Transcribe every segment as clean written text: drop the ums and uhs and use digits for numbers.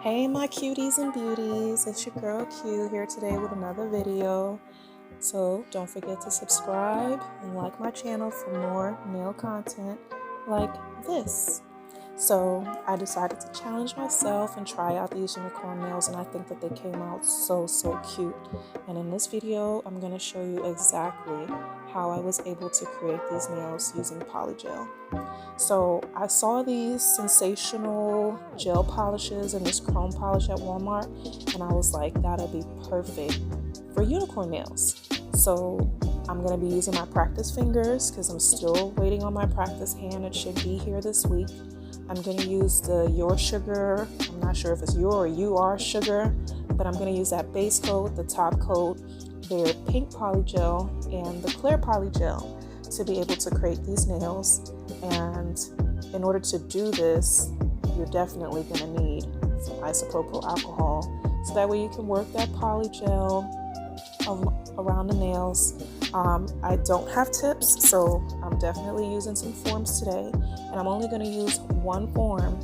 Hey my cuties and beauties, it's your girl Q here today with another video. So don't forget to subscribe and like my channel for more nail content like this. So I decided to challenge myself and try out these unicorn nails, and I think that they came out so cute. And in this video I'm going to show you exactly how I was able to create these nails using Polygel. So I saw these sensational gel polishes and this chrome polish at Walmart, and I was like, that'll be perfect for unicorn nails. So I'm going to be using my practice fingers because I'm still waiting on my practice hand. It should be here this week. I'm going to use the Your Sugar, I'm not sure if it's Your or You Are Sugar, but I'm going to use that base coat, the top coat, their pink polygel, and the clear polygel to be able to create these nails. And in order to do this, you're definitely going to need some isopropyl alcohol, so that way you can work that polygel around the nails. I don't have tips, so I'm definitely using some forms today, and I'm only going to use one form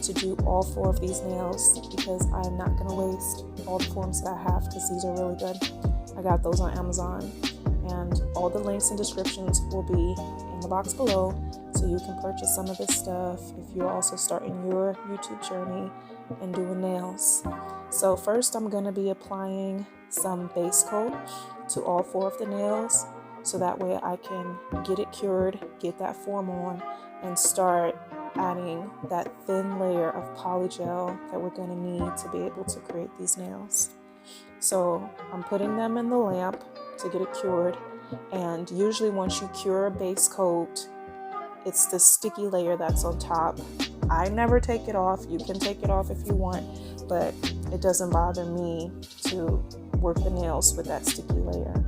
to do all 4 of these nails because I'm not going to waste all the forms that I have, because these are really good. I got those on Amazon, and all the links and descriptions will be in the box below, so you can purchase some of this stuff if you're also starting your YouTube journey and doing nails. So first I'm going to be applying some base coat to all 4 of the nails, so that way I can get it cured, get that form on, and start adding that thin layer of polygel that we're going to need to be able to create these nails. So I'm putting them in the lamp to get it cured, and usually once you cure a base coat, it's the sticky layer that's on top. I never take it off. You can take it off if you want, but it doesn't bother me to work the nails with that sticky layer.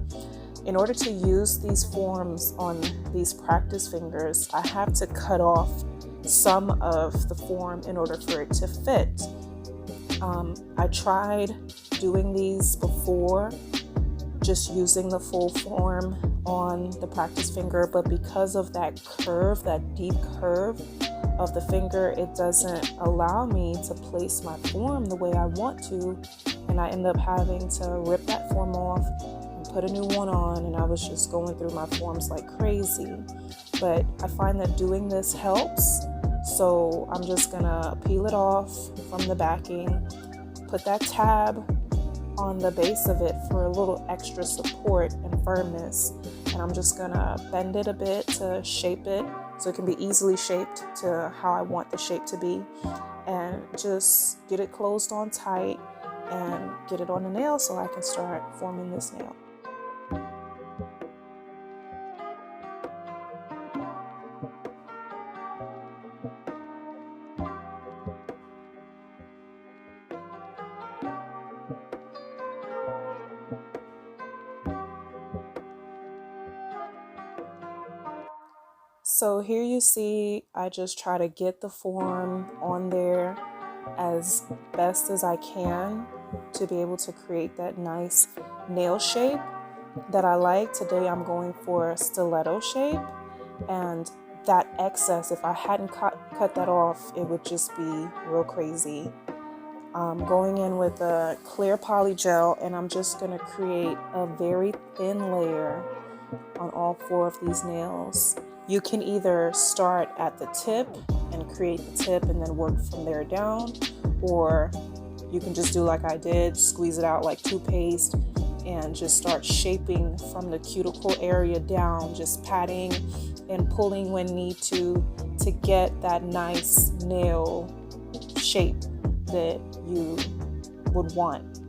In order to use these forms on these practice fingers, I have to cut off some of the form in order for it to fit. I tried doing these before, just using the full form on the practice finger, but because of that curve, that deep curve of the finger, it doesn't allow me to place my form the way I want to, and I end up having to rip that form off and put a new one on, and I was just going through my forms like crazy. But I find that doing this helps, so I'm just gonna peel it off from the backing, put that tab on the base of it for a little extra support and firmness, and I'm just gonna bend it a bit to shape it so it can be easily shaped to how I want the shape to be, and just get it closed on tight and get it on the nail so I can start forming this nail. So here you see I just try to get the form on there as best as I can to be able to create that nice nail shape that I like. Today I'm going for a stiletto shape, and that excess, if I hadn't cut that off, it would just be real crazy. I'm going in with a clear polygel, and I'm just going to create a very thin layer on all 4 of these nails. You can either start at the tip and create the tip and then work from there down, or you can just do like I did, squeeze it out like toothpaste and just start shaping from the cuticle area down, just patting and pulling when need to get that nice nail shape that you would want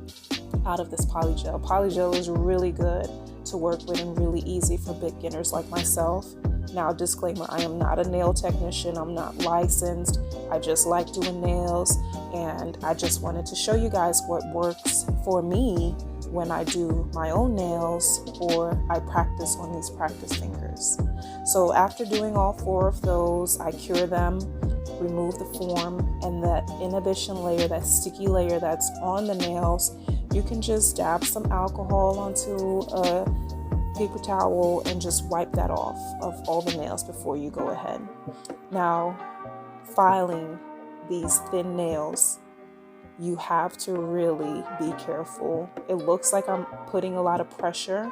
out of this polygel. Polygel is really good to work with and really easy for beginners like myself. Now, disclaimer, I am not a nail technician. I'm not licensed. I just like doing nails, and I just wanted to show you guys what works for me when I do my own nails or I practice on these practice fingers. So after doing all 4 of those, I cure them, remove the form, and that inhibition layer, that sticky layer that's on the nails, you can just dab some alcohol onto a paper towel and just wipe that off of all the nails before you go ahead. Now, filing these thin nails, you have to really be careful. It looks like I'm putting a lot of pressure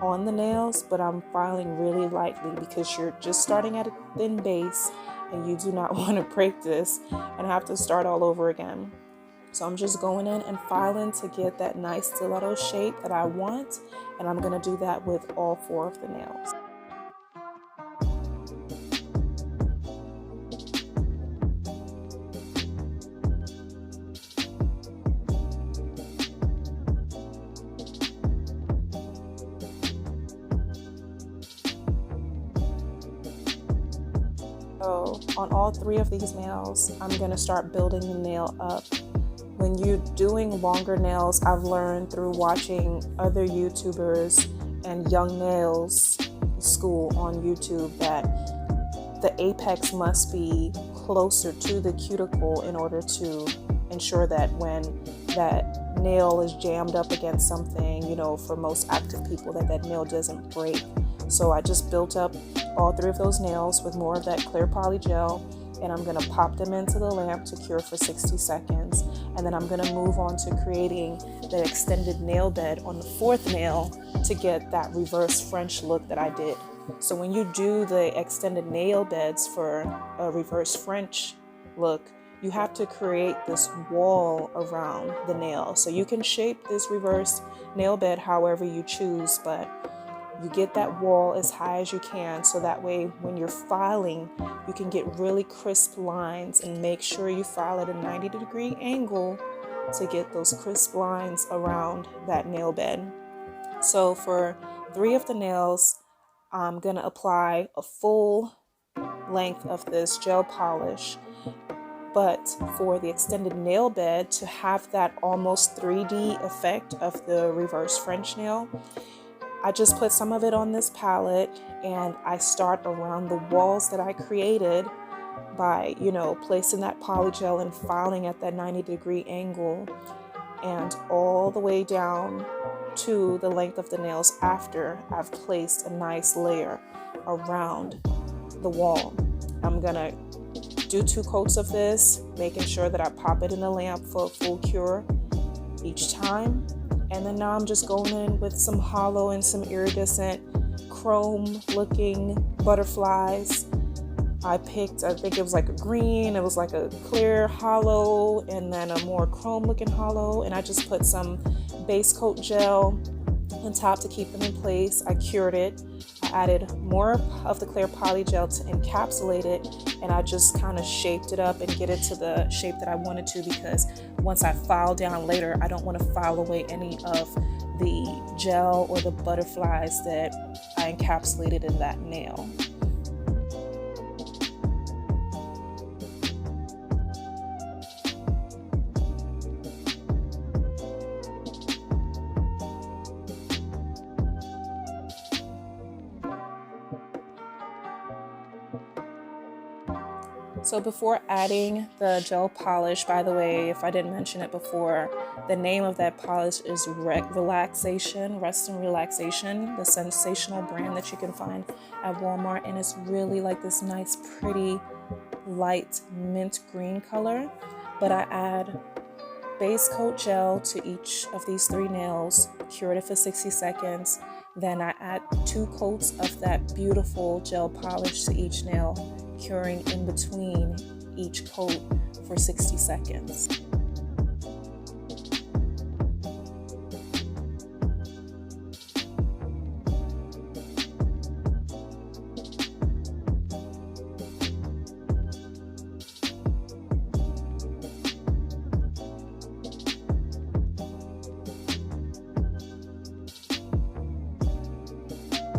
on the nails, but I'm filing really lightly because you're just starting at a thin base and you do not want to break this and have to start all over again. So I'm just going in and filing to get that nice stiletto shape that I want, and I'm going to do that with all 4 of the nails. So on all 3 of these nails, I'm going to start building the nail up. When you're doing longer nails, I've learned through watching other YouTubers and Young Nails School on YouTube that the apex must be closer to the cuticle in order to ensure that when that nail is jammed up against something, you know, for most active people, that nail doesn't break. So I just built up all 3 of those nails with more of that clear polygel, and I'm going to pop them into the lamp to cure for 60 seconds. And then I'm going to move on to creating the extended nail bed on the 4th nail to get that reverse French look that I did. So when you do the extended nail beds for a reverse French look, you have to create this wall around the nail. So you can shape this reverse nail bed however you choose, but you get that wall as high as you can, so that way when you're filing, you can get really crisp lines, and make sure you file at a 90-degree angle to get those crisp lines around that nail bed. So for 3 of the nails, I'm going to apply a full length of this gel polish. But for the extended nail bed, to have that almost 3D effect of the reverse French nail, I just put some of it on this palette, and I start around the walls that I created by, you know, placing that polygel and filing at that 90-degree angle, and all the way down to the length of the nails after I've placed a nice layer around the wall. I'm gonna do 2 coats of this, making sure that I pop it in the lamp for a full cure each time. And then now I'm just going in with some hollow and some iridescent chrome looking butterflies. I picked, I think it was like a green, it was like a clear hollow, and then a more chrome looking hollow. And I just put some base coat gel on top to keep them in place. I cured it. I added more of the clear poly gel to encapsulate it, and I just kind of shaped it up and get it to the shape that I wanted to, because once I file down later, I don't want to file away any of the gel or the butterflies that I encapsulated in that nail. So before adding the gel polish, by the way, if I didn't mention it before, the name of that polish is Relaxation, Rest and Relaxation, the sensational brand that you can find at Walmart. And it's really like this nice, pretty, light mint green color. But I add base coat gel to each of these 3 nails, cured it for 60 seconds. Then I add 2 coats of that beautiful gel polish to each nail, curing in between each coat for 60 seconds.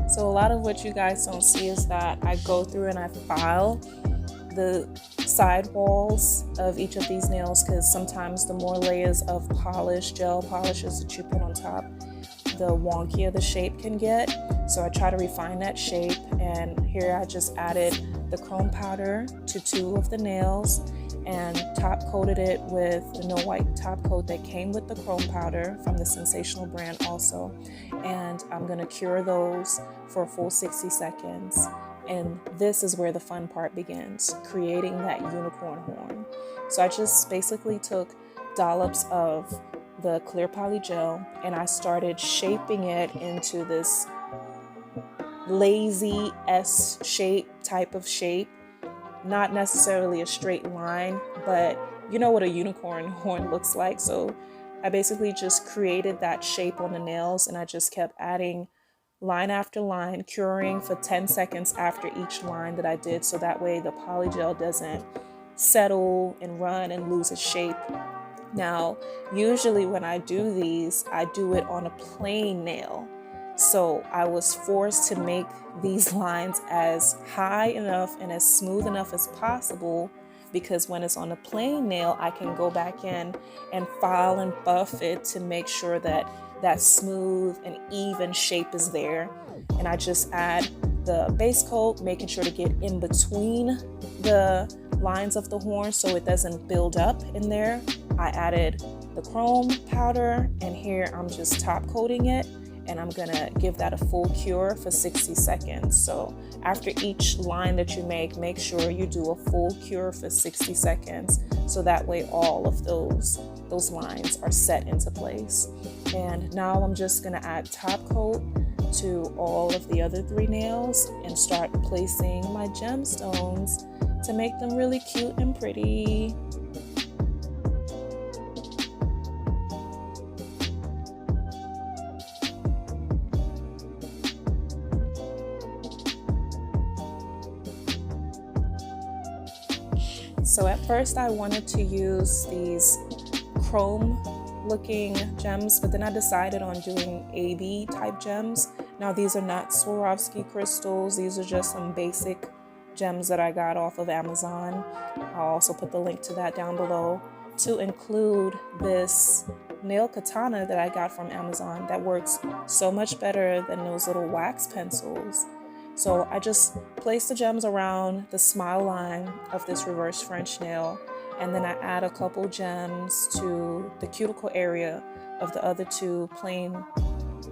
So a lot of what you guys don't see is that I go through and I file the side walls of each of these nails, because sometimes the more layers of polish, gel polishes that you put on top, the wonkier the shape can get. So I try to refine that shape, and here I just added the chrome powder to 2 of the nails and top coated it with the no white top coat that came with the chrome powder from the Sensational brand also. And I'm gonna cure those for a full 60 seconds. And this is where the fun part begins, creating that unicorn horn. So I just basically took dollops of the clear polygel, and I started shaping it into this lazy S shape type of shape. Not necessarily a straight line, but you know what a unicorn horn looks like. So I basically just created that shape on the nails, and I just kept adding line after line, curing for 10 seconds after each line that I did, so that way the polygel doesn't settle and run and lose its shape. Now, usually when I do these, I do it on a plain nail. So I was forced to make these lines as high enough and as smooth enough as possible, because when it's on a plain nail, I can go back in and file and buff it to make sure that that smooth and even shape is there. And I just add the base coat, making sure to get in between the lines of the horn so it doesn't build up in there. I added the chrome powder, and here I'm just top coating it, and I'm gonna give that a full cure for 60 seconds. So after each line that you make sure you do a full cure for 60 seconds, so that way all of those lines are set into place. And now I'm just gonna add top coat to all of the other 3 nails and start placing my gemstones to make them really cute and pretty. So at first I wanted to use these chrome looking gems, but then I decided on doing AB type gems. Now these are not Swarovski crystals, these are just some basic gems that I got off of Amazon. I'll also put the link to that down below, to include this nail katana that I got from Amazon that works so much better than those little wax pencils. So I just place the gems around the smile line of this reverse French nail, and then I add a couple gems to the cuticle area of the other 2 plain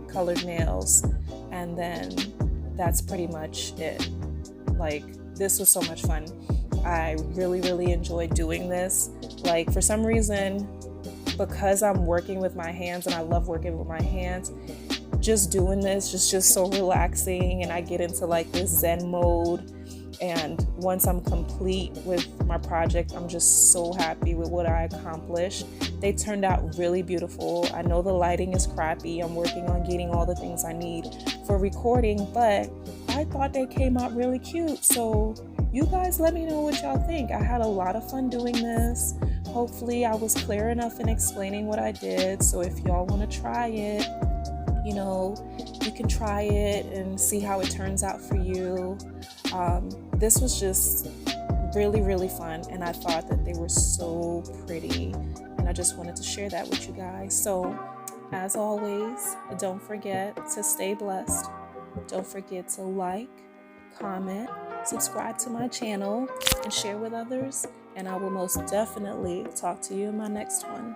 colored nails, and then that's pretty much it. Like, this was so much fun. I really enjoyed doing this. Like, for some reason, because I'm working with my hands and I love working with my hands, just doing this is just so relaxing, and I get into like this Zen mode. And once I'm complete with my project, I'm just so happy with what I accomplished. They turned out really beautiful. I know the lighting is crappy. I'm working on getting all the things I need for recording, but I thought they came out really cute. So you guys let me know what y'all think. I had a lot of fun doing this. Hopefully I was clear enough in explaining what I did. So if y'all want to try it, you know, you can try it and see how it turns out for you. This was just really fun, and I thought that they were so pretty, and I just wanted to share that with you guys. So as always, don't forget to stay blessed. Don't forget to like, comment, subscribe to my channel, and share with others, and I will most definitely talk to you in my next one.